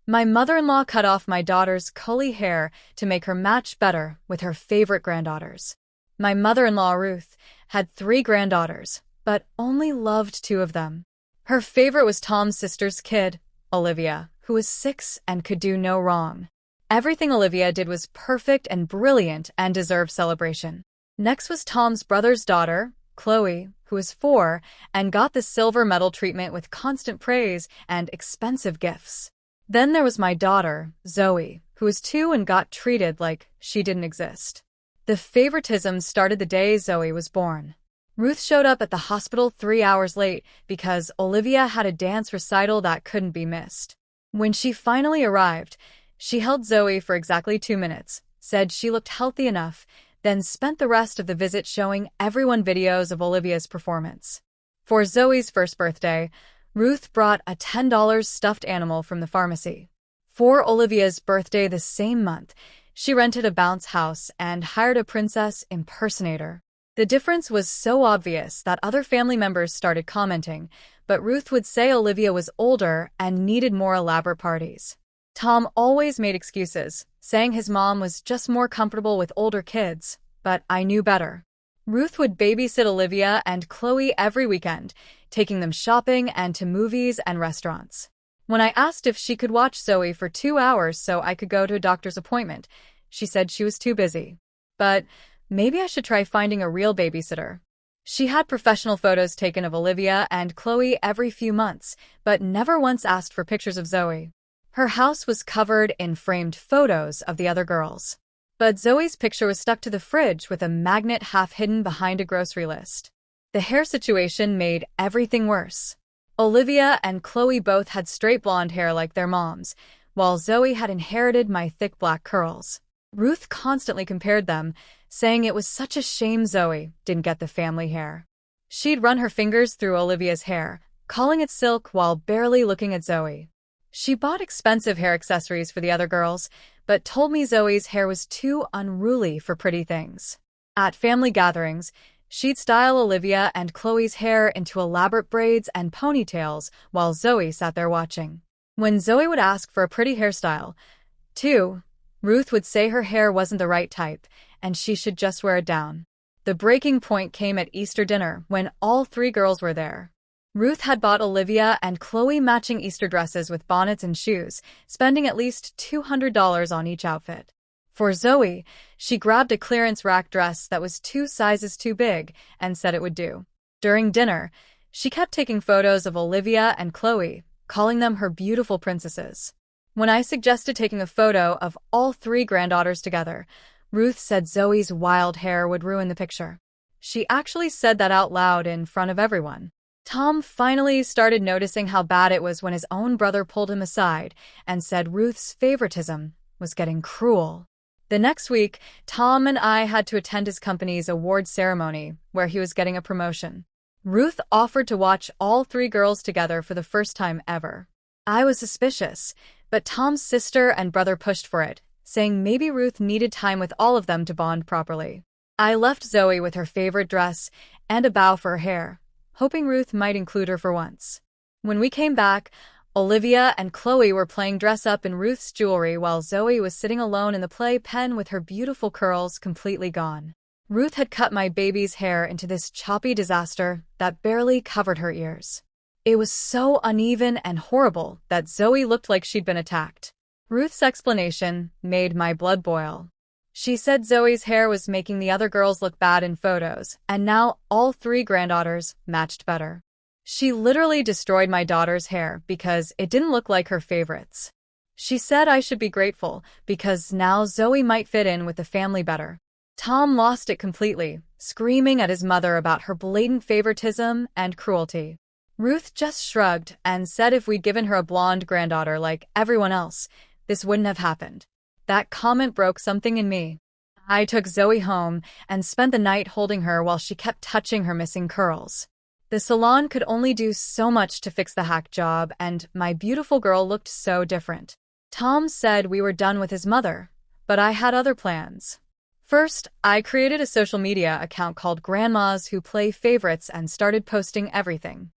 My mother-in-law cut off my daughter's curly hair to make her match better with her favorite granddaughters. My mother-in-law, Ruth, had 3 granddaughters, but only loved 2 of them. Her favorite was Tom's sister's kid, Olivia, who was 6 and could do no wrong. Everything Olivia did was perfect and brilliant and deserved celebration. Next was Tom's brother's daughter, Chloe, who was 4 and got the silver medal treatment with constant praise and expensive gifts. Then there was my daughter, Zoe, who was 2 and got treated like she didn't exist. The favoritism started the day Zoe was born. Ruth showed up at the hospital 3 hours late because Olivia had a dance recital that couldn't be missed. When she finally arrived, she held Zoe for exactly 2 minutes, said she looked healthy enough, then spent the rest of the visit showing everyone videos of Olivia's performance. For Zoe's first birthday, Ruth brought a $10 stuffed animal from the pharmacy. For Olivia's birthday the same month, she rented a bounce house and hired a princess impersonator. The difference was so obvious that other family members started commenting, but Ruth would say Olivia was older and needed more elaborate parties. Tom always made excuses, saying his mom was just more comfortable with older kids, but I knew better. Ruth would babysit Olivia and Chloe every weekend, taking them shopping and to movies and restaurants. When I asked if she could watch Zoe for 2 hours so I could go to a doctor's appointment, she said she was too busy. But maybe I should try finding a real babysitter. She had professional photos taken of Olivia and Chloe every few months, but never once asked for pictures of Zoe. Her house was covered in framed photos of the other girls. But Zoe's picture was stuck to the fridge with a magnet half hidden behind a grocery list. The hair situation made everything worse. Olivia and Chloe both had straight blonde hair like their moms, while Zoe had inherited my thick black curls. Ruth constantly compared them, saying it was such a shame Zoe didn't get the family hair. She'd run her fingers through Olivia's hair, calling it silk while barely looking at Zoe. She bought expensive hair accessories for the other girls, but told me Zoe's hair was too unruly for pretty things. At family gatherings, she'd style Olivia and Chloe's hair into elaborate braids and ponytails while Zoe sat there watching. When Zoe would ask for a pretty hairstyle, too, Ruth would say her hair wasn't the right type and she should just wear it down. The breaking point came at Easter dinner when all 3 girls were there. Ruth had bought Olivia and Chloe matching Easter dresses with bonnets and shoes, spending at least $200 on each outfit. For Zoe, she grabbed a clearance rack dress that was 2 sizes too big and said it would do. During dinner, she kept taking photos of Olivia and Chloe, calling them her beautiful princesses. When I suggested taking a photo of all 3 granddaughters together, Ruth said Zoe's wild hair would ruin the picture. She actually said that out loud in front of everyone. Tom finally started noticing how bad it was when his own brother pulled him aside and said Ruth's favoritism was getting cruel. The next week, Tom and I had to attend his company's award ceremony, where he was getting a promotion. Ruth offered to watch all 3 girls together for the first time ever. I was suspicious, but Tom's sister and brother pushed for it, saying maybe Ruth needed time with all of them to bond properly. I left Zoe with her favorite dress and a bow for her hair, hoping Ruth might include her for once. When we came back, Olivia and Chloe were playing dress-up in Ruth's jewelry while Zoe was sitting alone in the playpen with her beautiful curls completely gone. Ruth had cut my baby's hair into this choppy disaster that barely covered her ears. It was so uneven and horrible that Zoe looked like she'd been attacked. Ruth's explanation made my blood boil. She said Zoe's hair was making the other girls look bad in photos, and now all 3 granddaughters matched better. She literally destroyed my daughter's hair because it didn't look like her favorites. She said I should be grateful because now Zoe might fit in with the family better. Tom lost it completely, screaming at his mother about her blatant favoritism and cruelty. Ruth just shrugged and said if we'd given her a blonde granddaughter like everyone else, this wouldn't have happened. That comment broke something in me. I took Zoe home and spent the night holding her while she kept touching her missing curls. The salon could only do so much to fix the hack job, and my beautiful girl looked so different. Tom said we were done with his mother, but I had other plans. First, I created a social media account called Grandmas Who Play Favorites and started posting everything.